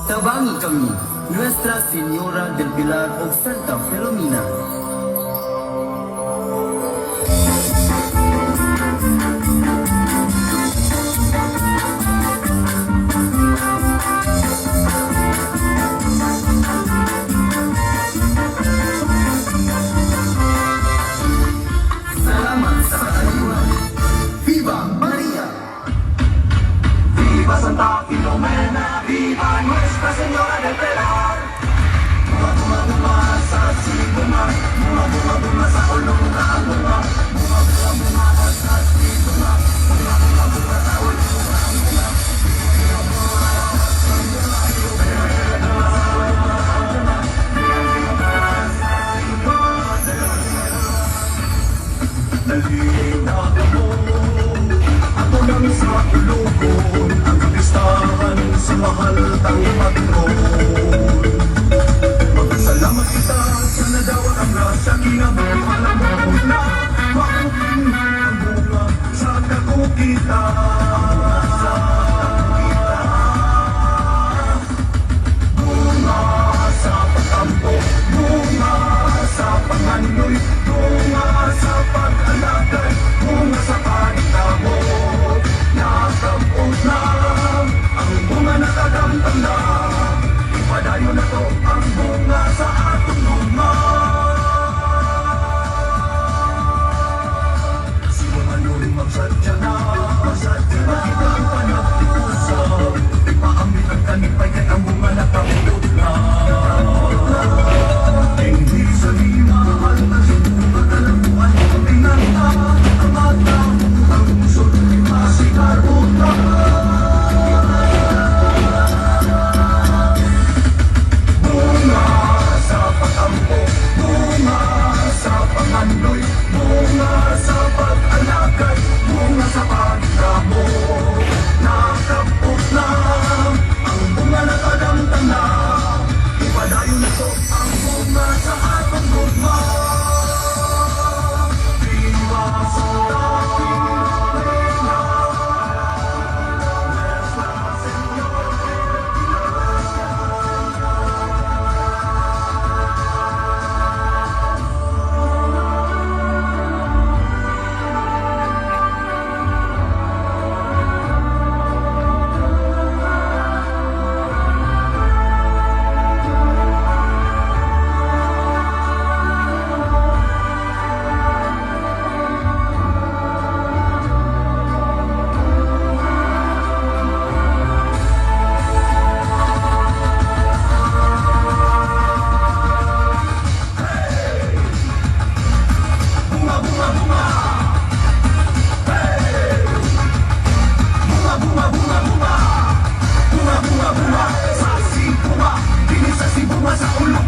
Tabangi kami, Nuestra Señora del Pilar o Santa Filomena. Salamat sa kaayuhan. Viva Maria! Viva Santa Filomena, viva Nuestra Señora del Pilar. Bunga, bunga, bunga sa sibunga, bunga, bunga, bunga sa ulong na bunga, bunga, bunga, bunga sa sibunga, bunga, bunga, bunga sa ulong na bunga. Daling natin mo, ako lang sa ulugon, ang kapistahan sa mahal tang patron. Magpasalamat kita sa nadawa ang grasya, kinabukalan mo na makukin ang bunga sa kakukita. Bunga sa pagtampo, bunga sa panganoy, bunga sa pag-alagay, bunga sa pagkabot. Nakapot na ang bunga na tagamtang na, ipadayo na to ang bunga sa atong luma. Sino man yun magsadya na kita ang panagtikusap, ipaamit ang kanipay kay ang bunga nakapot na. Hindi sa limahal na sinuha kalabuan, pinanta ang mata, ang pusod, masikarot na. Bunga sa pagtampo, bunga sa pangandoy, bunga sa pag-alagay, bunga sa pagkamot. Nakapot na ang bunga na kadamtan na, ipadayo na to ang bunga sa atong gugma. Viva Santa Filomena, Nuestra Señora del Pilar. Bunga, bunga, bunga. Hey! Bunga, bunga, bunga, bunga. Bunga, bunga, bunga. Sa sibunga, dinis sa sibunga sa ulong